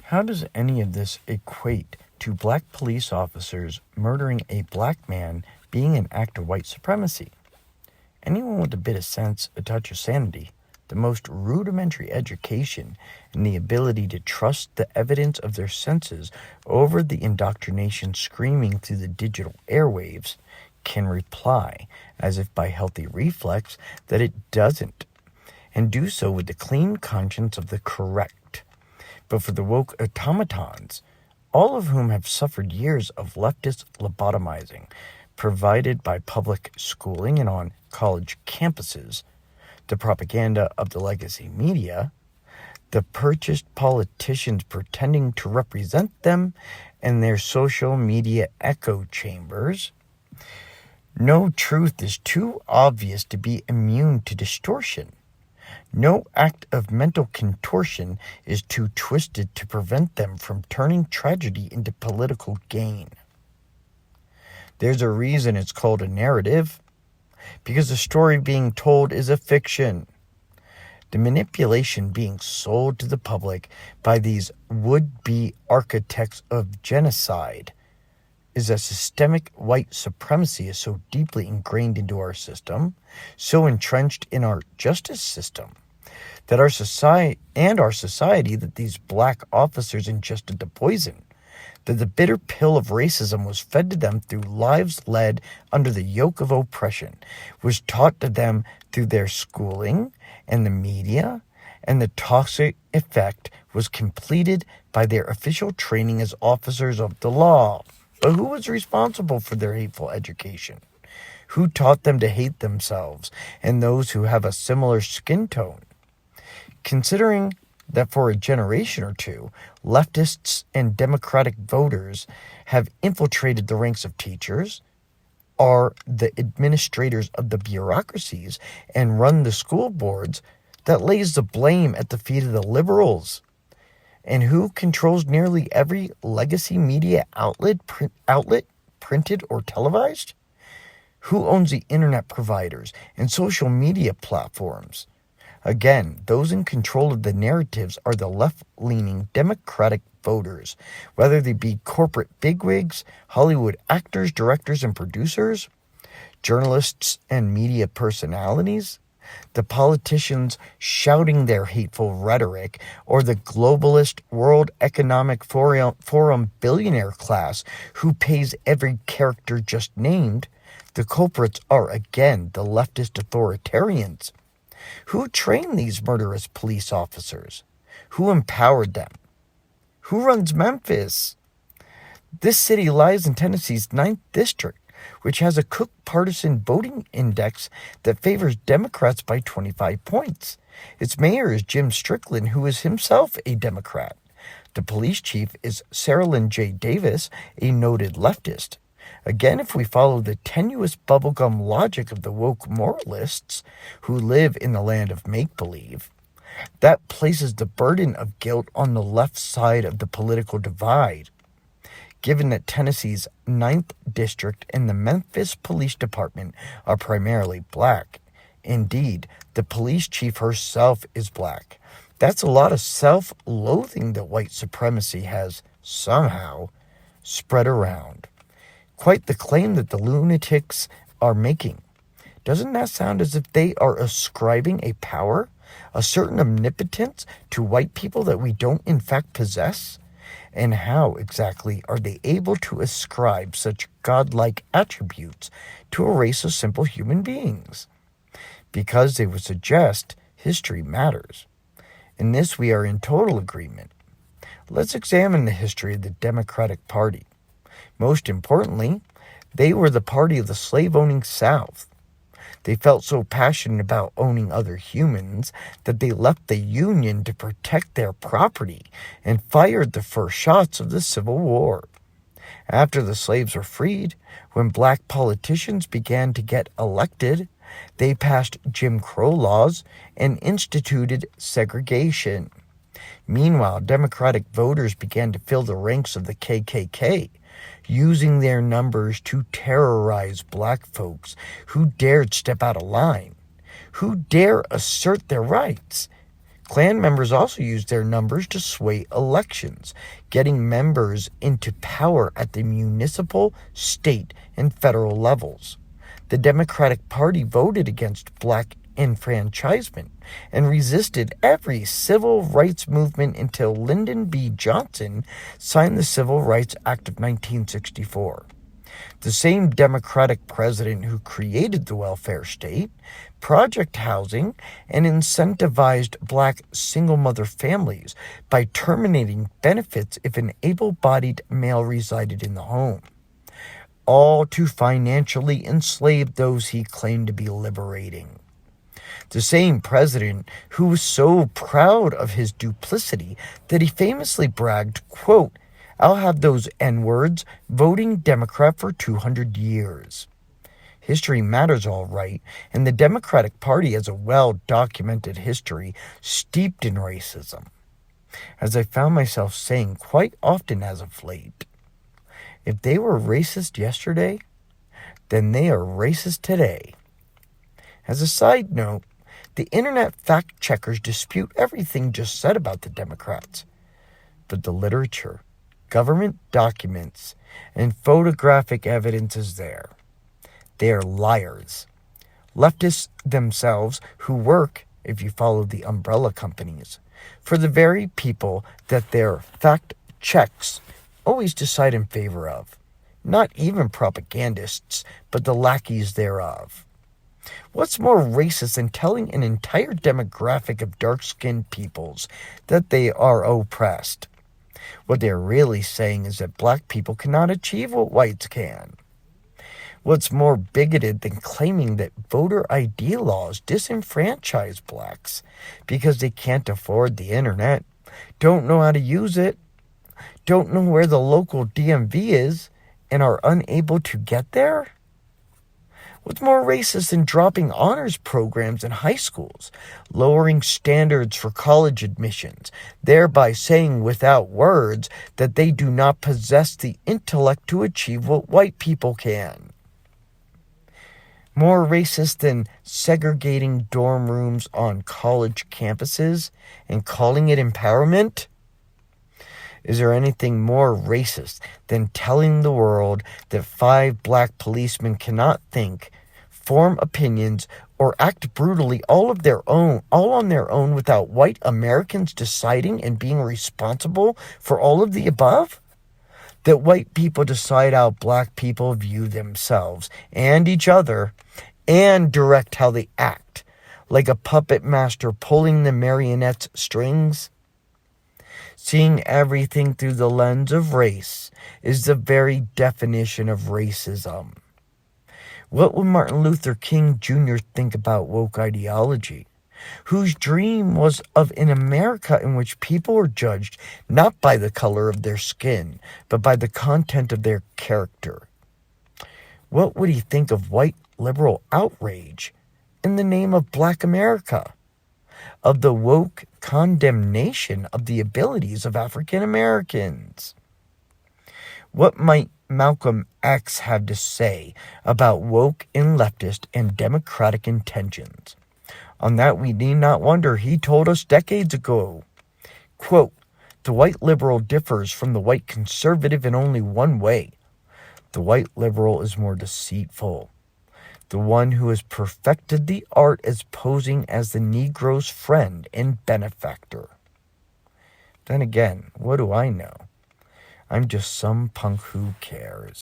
How does any of this equate to black police officers murdering a black man being an act of white supremacy? Anyone with a bit of sense, a touch of sanity, the most rudimentary education, and the ability to trust the evidence of their senses over the indoctrination screaming through the digital airwaves can reply, as if by healthy reflex, that it doesn't, and do so with the clean conscience of the correct. But for the woke automatons, all of whom have suffered years of leftist lobotomizing provided by public schooling and on college campuses, the propaganda of the legacy media, the purchased politicians pretending to represent them, and their social media echo chambers, no truth is too obvious to be immune to distortion. No act of mental contortion is too twisted to prevent them from turning tragedy into political gain. There's a reason it's called a narrative, because the story being told is a fiction. The manipulation being sold to the public by these would-be architects of genocide is that systemic white supremacy is so deeply ingrained into our system, so entrenched in our justice system, that our society that these black officers ingested the poison, that the bitter pill of racism was fed to them through lives led under the yoke of oppression, was taught to them through their schooling and the media, and the toxic effect was completed by their official training as officers of the law. But who was responsible for their hateful education? Who taught them to hate themselves and those who have a similar skin tone? Considering that for a generation or two, leftists and Democratic voters have infiltrated the ranks of teachers, are the administrators of the bureaucracies, and run the school boards, that lays the blame at the feet of the liberals. And who controls nearly every legacy media outlet, printed or televised? Who owns the internet providers and social media platforms? Again, those in control of the narratives are the left-leaning Democratic voters, whether they be corporate bigwigs, Hollywood actors, directors, and producers, journalists and media personalities, the politicians shouting their hateful rhetoric, or the globalist World Economic Forum billionaire class who pays every character just named. The culprits are again the leftist authoritarians. Who trained these murderous police officers? Who empowered them? Who runs Memphis? This city lies in Tennessee's 9th district, which has a Cook partisan voting index that favors Democrats by 25 points. Its mayor is Jim Strickland, who is himself a Democrat. The police chief is Saralyn J. Davis, a noted leftist. Again, if we follow the tenuous bubblegum logic of the woke moralists who live in the land of make-believe, that places the burden of guilt on the left side of the political divide. Given that Tennessee's 9th district and the Memphis Police Department are primarily black, indeed, the police chief herself is black, that's a lot of self-loathing that white supremacy has, somehow, spread around. Quite the claim that the lunatics are making. Doesn't that sound as if they are ascribing a power, a certain omnipotence to white people that we don't in fact possess? And how exactly are they able to ascribe such godlike attributes to a race of simple human beings? Because they would suggest history matters. In this we are in total agreement. Let's examine the history of the Democratic Party. Most importantly, they were the party of the slave-owning South. They felt so passionate about owning other humans that they left the Union to protect their property and fired the first shots of the Civil War. After the slaves were freed, when black politicians began to get elected, they passed Jim Crow laws and instituted segregation. Meanwhile, Democratic voters began to fill the ranks of the KKK, using their numbers to terrorize black folks who dared step out of line, who dare assert their rights, Klan members also used their numbers to sway elections, getting members into power at the municipal, state, and federal levels. The Democratic Party voted against black enfranchisement and resisted every civil rights movement until Lyndon B. Johnson signed the Civil Rights Act of 1964. The same Democratic president who created the welfare state, project housing, and incentivized black single-mother families by terminating benefits if an able-bodied male resided in the home, all to financially enslave those he claimed to be liberating. The same president who was so proud of his duplicity that he famously bragged, quote, "I'll have those N-words voting Democrat for 200 years. History matters all right, and the Democratic Party has a well-documented history steeped in racism. As I found myself saying quite often as of late, if they were racist yesterday, then they are racist today. As a side note, the internet fact checkers dispute everything just said about the Democrats, but the literature, government documents, and photographic evidence is there. They are liars. Leftists themselves who work, if you follow the umbrella companies, for the very people that their fact checks always decide in favor of. Not even propagandists, but the lackeys thereof. What's more racist than telling an entire demographic of dark-skinned peoples that they are oppressed? What they're really saying is that black people cannot achieve what whites can. What's more bigoted than claiming that voter ID laws disenfranchise blacks because they can't afford the internet, don't know how to use it, don't know where the local DMV is, and are unable to get there? What's more racist than dropping honors programs in high schools, lowering standards for college admissions, thereby saying without words that they do not possess the intellect to achieve what white people can? More racist than segregating dorm rooms on college campuses and calling it empowerment? Is there anything more racist than telling the world that 5 black policemen cannot think, form opinions, or act brutally all on their own without white Americans deciding and being responsible for all of the above? That white people decide how black people view themselves and each other and direct how they act, like a puppet master pulling the marionette's strings? Seeing everything through the lens of race is the very definition of racism. What would Martin Luther King Jr. think about woke ideology, whose dream was of an America in which people were judged not by the color of their skin, but by the content of their character? What would he think of white liberal outrage in the name of Black America, of the woke condemnation of the abilities of African Americans? What might Malcolm X have to say about woke and leftist and democratic intentions? On that we need not wonder. He told us decades ago, quote, "The white liberal differs from the white conservative in only one way. The white liberal is more deceitful. The one who has perfected the art as posing as the Negro's friend and benefactor." Then again, what do I know? I'm just some punk who cares.